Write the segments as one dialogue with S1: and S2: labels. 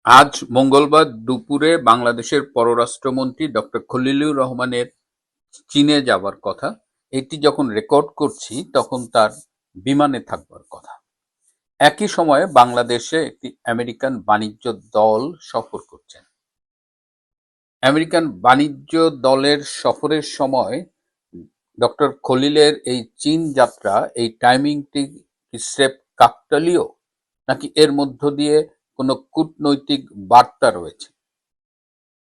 S1: আজ মঙ্গলবার দুপুরে বাংলাদেশের পররাষ্ট্রমন্ত্রী ডক্টর খলিলুর রহমানের চীনে যাবার কথা। এটি যখন রেকর্ড করছি তখন তার বিমানে থাকবার কথা। একই সময়ে বাংলাদেশে একটি আমেরিকান বাণিজ্য দল সফর করছেন। আমেরিকান বাণিজ্য দলের সফরের সময় ডক্টর খলিলের এই চীন যাত্রা, এই টাইমিংটি কি স্রেফ কাকতালীয়, নাকি এর মধ্য দিয়ে কোনো কূটনৈতিক বার্তা রয়েছে?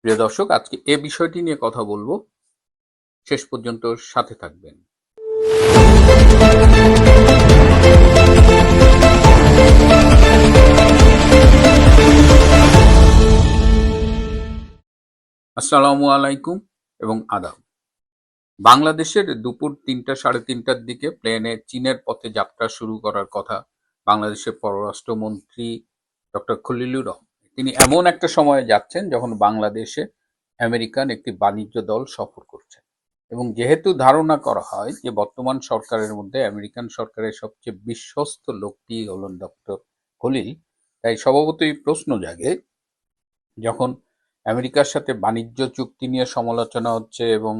S1: প্রিয় দর্শক, আজকে এ বিষয়টি নিয়ে কথা বলবো। শেষ পর্যন্ত সাথে থাকবেন। আসসালামু আলাইকুম এবং আদাব। বাংলাদেশের দুপুর ৩টা সাড়ে ৩টার দিকে প্লেনে চীনের পথে যাত্রা শুরু করার কথা বাংলাদেশের পররাষ্ট্রমন্ত্রী ডক্টর খলিলুর রহমান। তিনি এমন একটা সময়ে যাচ্ছেন যখন বাংলাদেশে আমেরিকান একটি বাণিজ্য দল সফর করছে, এবং যেহেতু ধারণা করা হয় যে বর্তমান সরকারের মধ্যে আমেরিকান সরকারের সবচেয়ে বিশ্বস্ত লোকটি হলেন ডক্টর খলিল, তাই স্বভাবতই প্রশ্ন জাগে, যখন আমেরিকার সাথে বাণিজ্য চুক্তি নিয়ে সমালোচনা হচ্ছে এবং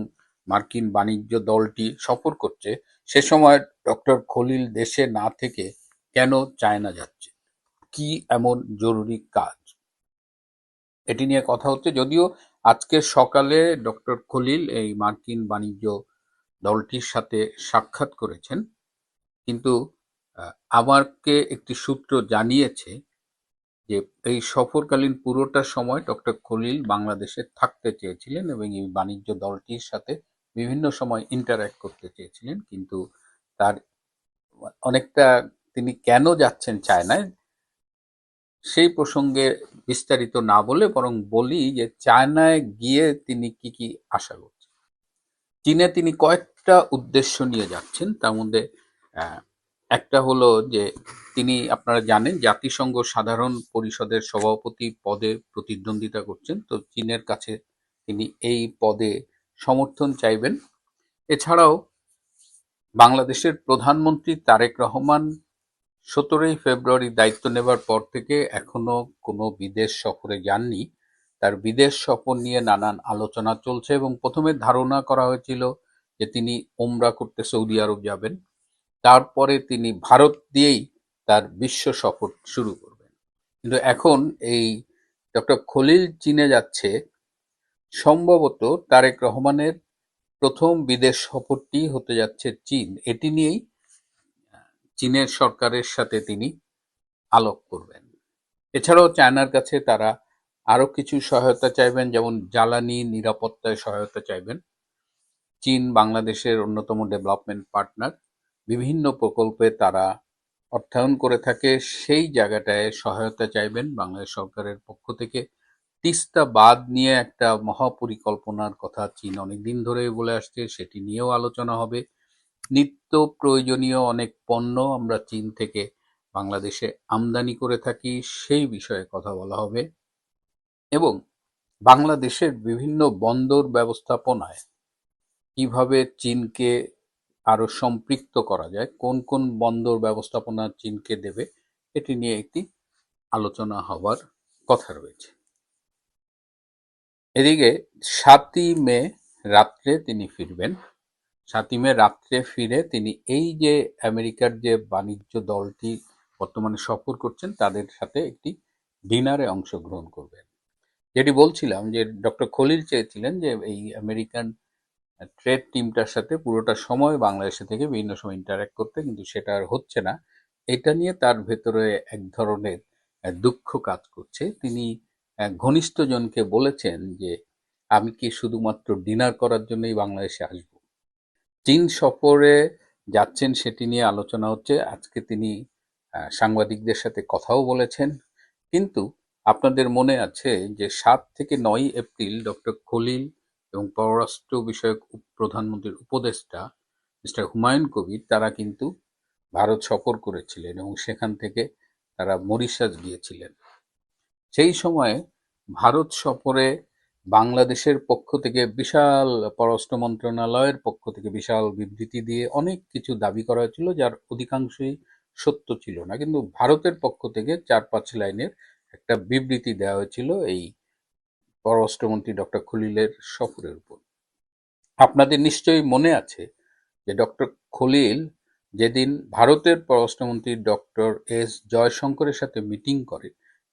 S1: মার্কিন বাণিজ্য দলটি সফর করছে, সে সময় ডক্টর খলিল দেশে না থেকে কেন চায়না যাচ্ছে? কি এমন জরুরি কাজ? এটি নিয়ে কথা হচ্ছে। যদিও আজকে সকালে ডক্টর খলিল এই মার্কিন বাণিজ্য দলটির সাথে সাক্ষাৎ করেছেন, কিন্তু আমাকে একটি সূত্র জানিয়েছে যে এই সফরকালীন পুরোটা সময় ডক্টর খলিল বাংলাদেশে থাকতে চেয়েছিলেন এবং এই বাণিজ্য দলটির সাথে বিভিন্ন সময় ইন্টারঅ্যাক্ট করতে চেয়েছিলেন, কিন্তু তার অনেকটা, তিনি কেন যাচ্ছেন চায়নায় সেই প্রসঙ্গে বিস্তারিত না বলে বরং বলি যে চায়নায় গিয়ে তিনি কি কি আশা করছেন। চীনে তিনি কয়েকটা উদ্দেশ্য নিয়ে যাচ্ছেন, তার মধ্যে আহ, একটা হলো যে তিনি, আপনারা জানেন, জাতিসংঘ সাধারণ পরিষদের সভাপতি পদে প্রতিদ্বন্দ্বিতা করছেন। তো চীনের কাছে তিনি এই পদে সমর্থন চাইবেন। এছাড়াও বাংলাদেশের প্রধানমন্ত্রী তারেক রহমান 17ই ফেব্রুয়ারি দায়িত্ব নেবার পর থেকে এখনো কোনো বিদেশ সফরে যাননি। তার বিদেশ সফর নিয়ে নানান আলোচনা চলছে এবং প্রথমে ধারণা করা হয়েছিল যে তিনি ওমরা করতে সৌদি আরব যাবেন, তারপরে তিনি ভারত দিয়েই তার বিশ্ব সফর শুরু করবেন। কিন্তু এখন এই ডক্টর খলিল চীনে যাচ্ছে, সম্ভবত তারেক রহমানের প্রথম বিদেশ সফরটি হতে যাচ্ছে চীন। এটি নিয়েই চীনের সরকারের সাথে তিনি আলাপ করবেন। এছাড়াও চায়নার কাছে তারা আরো কিছু সহায়তা চাইবেন, যেমন জ্বালানি নিরাপত্তায় সহায়তা চাইবেন। চীন বাংলাদেশের অন্যতম ডেভেলপমেন্ট পার্টনার, বিভিন্ন প্রকল্পে তারা অর্থায়ন করে থাকে, সেই জায়গাটায় সহায়তা চাইবেন বাংলাদেশ সরকারের পক্ষ থেকে। তিস্তা বাঁধ নিয়ে একটা মহাপরিকল্পনার কথা চীন অনেকদিন ধরেই বলে আসছে, সেটি নিয়েও আলোচনা হবে। নিত্য প্রয়োজনীয় অনেক পণ্য আমরা চীন থেকে বাংলাদেশে আমদানি করে থাকি, সেই বিষয়ে কথা বলা হবে। এবং বাংলাদেশের বিভিন্ন বন্দর ব্যবস্থাপনায় কিভাবে চীনকে আরো সম্পৃক্ত করা যায়, কোন কোন বন্দর ব্যবস্থাপনা চীনকে দেবে, এটি নিয়ে একটি আলোচনা হবার কথা রয়েছে। এদিকে 7ই মে রাত্রে তিনি ফিরবেন। 7ই মে রাত্রে ফিরে তিনি এই যে আমেরিকার যে বাণিজ্য দলটি বর্তমানে সফর করছেন তাদের সাথে একটি ডিনারে অংশগ্রহণ করবেন। যেটি বলছিলাম যে ডক্টর খলিল চেয়েছিলেন যে এই আমেরিকান ট্রেড টিমটার সাথে পুরোটা সময় বাংলাদেশে থেকে বিভিন্ন সময় ইন্টারঅ্যাক্ট করতে, কিন্তু সেটা আর হচ্ছে না। এটা নিয়ে তার ভেতরে এক ধরনের দুঃখ কাজ করছে। তিনি ঘনিষ্ঠজনকে বলেছেন যে আমি কি শুধুমাত্র ডিনার করার জন্যই বাংলাদেশে আসব? চীন সফরে যাচ্ছেন সেটি নিয়ে আলোচনা হচ্ছে। আজকে তিনি সাংবাদিকদের সাথে কথাও বলেছেন। কিন্তু আপনাদের মনে আছে যে 7 থেকে 9 এপ্রিল ডক্টর খলিল এবং পররাষ্ট্র বিষয়ক প্রধানমন্ত্রীর উপদেষ্টা মিস্টার হুমায়ুন কবির তারা কিন্তু ভারত সফর করেছিলেন এবং সেখান থেকে তারা মরিশাস গিয়েছিলেন। সেই সময়ে ভারত সফরে বাংলাদেশের পক্ষ থেকে বিশাল, পররাষ্ট্র মন্ত্রণালয়ের পক্ষ থেকে বিশাল বিবৃতি দিয়ে অনেক কিছু দাবি করা হয়েছিল, যার অধিকাংশই সত্য ছিল না, কিন্তু ভারতের পক্ষ থেকে 4-5 লাইনের একটা বিবৃতি দেওয়া হয়েছিল এই পররাষ্ট্রমন্ত্রী ডক্টর খলিলের সফরের উপর। আপনাদের নিশ্চয়ই মনে আছে যে ডক্টর খলিল যেদিন ভারতের পররাষ্ট্রমন্ত্রী ডক্টর এস জয়শঙ্করের সাথে মিটিং করে,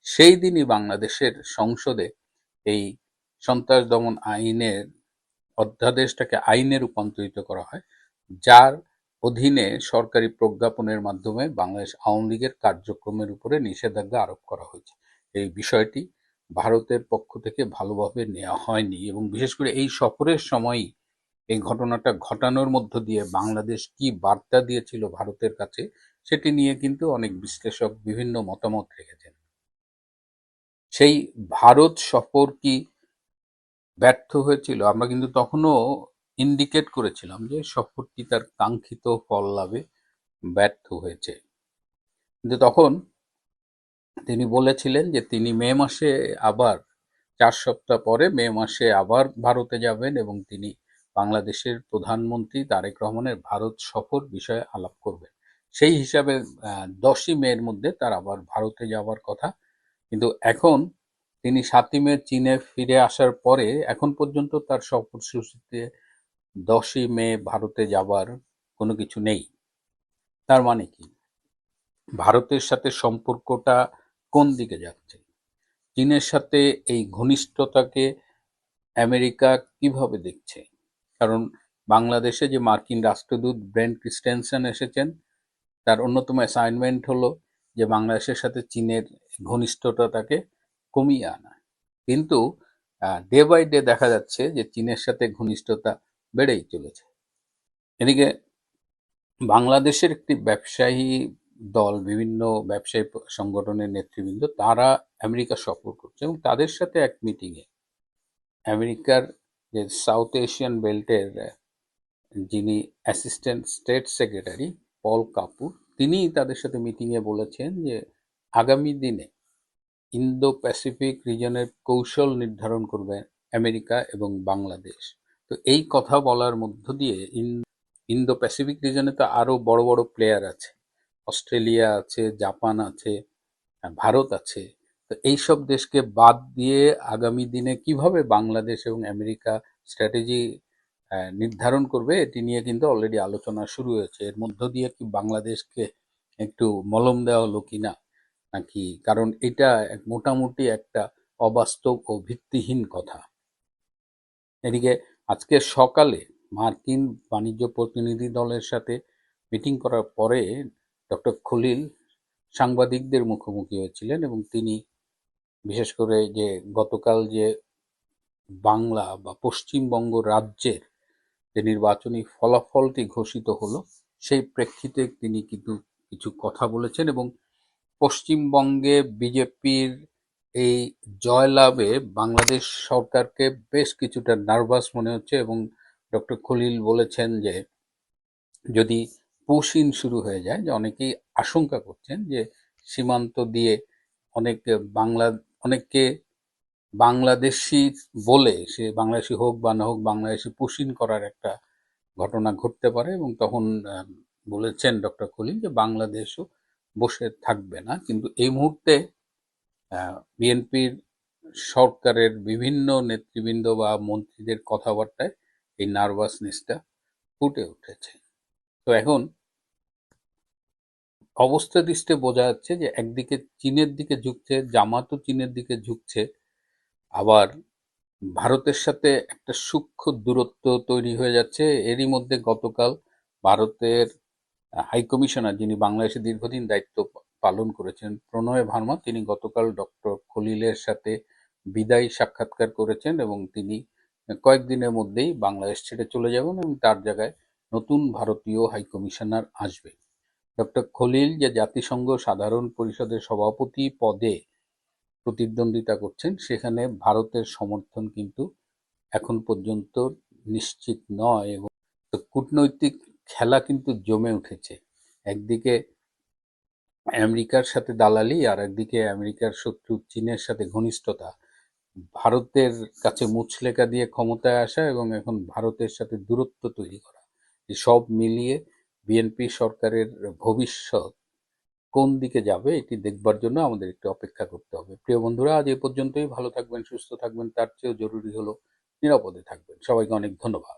S1: সেই দিনই বাংলাদেশের সংসদে এই সন্ত্রাস দমন আইনের অধ্যাদেশটাকে আইনে রূপান্তরিত করা হয়, যার অধীনে সরকারি প্রজ্ঞাপনের মাধ্যমে বাংলাদেশ আওয়ামী লীগের কার্যক্রমের উপরে নিষেধাজ্ঞা আরোপ করা হয়েছে। এই বিষয়টি ভারতের পক্ষ থেকে ভালোভাবে নেওয়া হয়নি এবং বিশেষ করে এই সফরের সময়ই এই ঘটনাটা ঘটানোর মধ্য দিয়ে বাংলাদেশ কি বার্তা দিয়েছিল ভারতের কাছে সেটি নিয়ে কিন্তু অনেক বিশ্লেষক বিভিন্ন মতামত রেখেছেন। সেই ভারত সফর কি ব্যর্থ হয়েছিল? আমরা কিন্তু তখনও ইন্ডিকেট করেছিলাম যে সফরটি তার কাঙ্ক্ষিত ফল লাভে ব্যর্থ হয়েছে, কিন্তু তখন তিনি বলেছিলেন যে তিনি মে মাসে আবার 4 সপ্তাহ পরে মে মাসে আবার ভারতে যাবেন এবং তিনি বাংলাদেশের প্রধানমন্ত্রী তারেক রহমানের ভারত সফর বিষয়ে আলাপ করবেন। সেই হিসাবে 10ই মের মধ্যে তার আবার ভারতে যাওয়ার কথা, কিন্তু এখন তিনি 7ই মে চীনে ফিরে আসার পরে এখন পর্যন্ত তার সফরসূচিতে 10ই মে ভারতে যাবার কোনো কিছু নেই। তার মানে কি ভারতের সাথে সম্পর্কটা কোন দিকে যাচ্ছে? চীনের সাথে এই ঘনিষ্ঠতাকে আমেরিকা কিভাবে দেখছে? কারণ বাংলাদেশে যে মার্কিন রাষ্ট্রদূত ব্রেন্ট ক্রিস্টেনসেন এসেছেন, তার অন্যতম অ্যাসাইনমেন্ট হলো যে বাংলাদেশের সাথে চীনের ঘনিষ্ঠতাটাকে কমিয়ে আনা, কিন্তু ডে বাই ডে দেখা যাচ্ছে যে চীনের সাথে ঘনিষ্ঠতা বেড়েই চলেছে। এদিকে বাংলাদেশের একটি ব্যবসায়ী দল, বিভিন্ন ব্যবসায়ী সংগঠনের নেতৃবৃন্দ, তারা আমেরিকা সফর করছে এবং তাদের সাথে এক মিটিংয়ে আমেরিকার যে সাউথ এশিয়ান বেল্টের যিনি অ্যাসিস্ট্যান্ট স্টেট সেক্রেটারি পল কাপুর, তিনি তাদের সাথে মিটিংয়ে বলেছেন যে আগামী দিনে ইন্দো প্যাসিফিক রিজনের কৌশল নির্ধারণ করবে আমেরিকা এবং বাংলাদেশ। তো এই কথা বলার মধ্য দিয়ে ইন্দো প্যাসিফিক রিজনে তো আরো বড় বড় প্লেয়ার আছে, অস্ট্রেলিয়া আছে, জাপান আছে, ভারত আছে। তো এইসব দেশকে বাদ দিয়ে আগামী দিনে কিভাবে বাংলাদেশ এবং আমেরিকা স্ট্র্যাটেজি নির্ধারণ করবে, এটি নিয়ে কিন্তু অলরেডি আলোচনা শুরু হয়েছে। এর মধ্য দিয়ে কি বাংলাদেশকে একটু মলম দেওয়া হলো কিনা নাকি, কারণ এটা মোটামুটি একটা অবাস্তব ও ভিত্তিহীন কথা। এদিকে আজকে সকালে মার্কিন বাণিজ্য প্রতিনিধি দলের সাথে মিটিং করার পরে ডক্টর খলিল সাংবাদিকদের মুখোমুখি হয়েছিলেন এবং তিনি বিশেষ করে যে গতকাল যে বাংলা বা পশ্চিমবঙ্গ রাজ্যের যে নির্বাচনী ফলাফলটি ঘোষিত হলো, সেই প্রেক্ষিতে তিনি কিন্তু কিছু কথা বলেছেন এবং পশ্চিমবঙ্গে বিজেপির এই জয়লাভে বাংলাদেশ সরকারকে বেশ কিছুটা নার্ভাস মনে হচ্ছে এবং ডক্টর খলিল বলেছেন যে যদি পুশ ইন শুরু হয়ে যায়, যে অনেকেই আশঙ্কা করছেন যে সীমান্ত দিয়ে অনেক অনেককে বাংলাদেশি বলে, সে বাংলাদেশি হোক বা না হোক, বাংলাদেশি পুশ ইন করার একটা ঘটনা ঘটতে পারে এবং তখন বলেছেন ডক্টর খলিল যে বাংলাদেশও বসে থাকবে না। কিন্তু এই মুহূর্তে বিএনপির সরকারের বিভিন্ন নেতৃবৃন্দ বা মন্ত্রীদের কথাবার্তায় এই নার্ভাসনেসটা ফুটে উঠেছে। তো এখন অবস্থা দৃষ্টে বোঝা যাচ্ছে যে একদিকে চীনের দিকে ঝুঁকছে, জামাতও চীনের দিকে ঝুঁকছে, আবার ভারতের সাথে একটা সূক্ষ্ম দূরত্ব তৈরি হয়ে যাচ্ছে। এরই মধ্যে গতকাল ভারতের হাইকমিশনার, যিনি বাংলাদেশে দীর্ঘদিন দায়িত্ব পালন করেছেন, প্রণয় ভার্মা, তিনি গতকাল ডক্টর খলিলের সাথে বিদায়ী সাক্ষাৎকার করেছেন এবং তিনি কয়েকদিনের মধ্যেই বাংলাদেশ ছেড়ে চলে যাবেন এবং তার জায়গায় নতুন ভারতীয় হাইকমিশনার আসবে। ডক্টর খলিল যে জাতিসংঘ সাধারণ পরিষদের সভাপতি পদে প্রতিদ্বন্দ্বিতা করছেন, সেখানে ভারতের সমর্থন কিন্তু এখন পর্যন্ত নিশ্চিত নয় এবং কূটনৈতিক খেলা কিন্তু জমে উঠেছে। একদিকে আমেরিকার সাথে দালালি, আর একদিকে আমেরিকার শত্রু চীনের সাথে ঘনিষ্ঠতা, ভারতের কাছে মুচলেকা দিয়ে ক্ষমতায় আসা এবং এখন ভারতের সাথে দূরত্ব তৈরি করা, সব মিলিয়ে বিএনপি সরকারের ভবিষ্যৎ কোন দিকে যাবে এটি দেখবার জন্য আমাদের একটু অপেক্ষা করতে হবে। প্রিয় বন্ধুরা, আজ এ পর্যন্তই। ভালো থাকবেন, সুস্থ থাকবেন, তার চেয়েও জরুরি হলো নিরাপদে থাকবেন। সবাইকে অনেক ধন্যবাদ।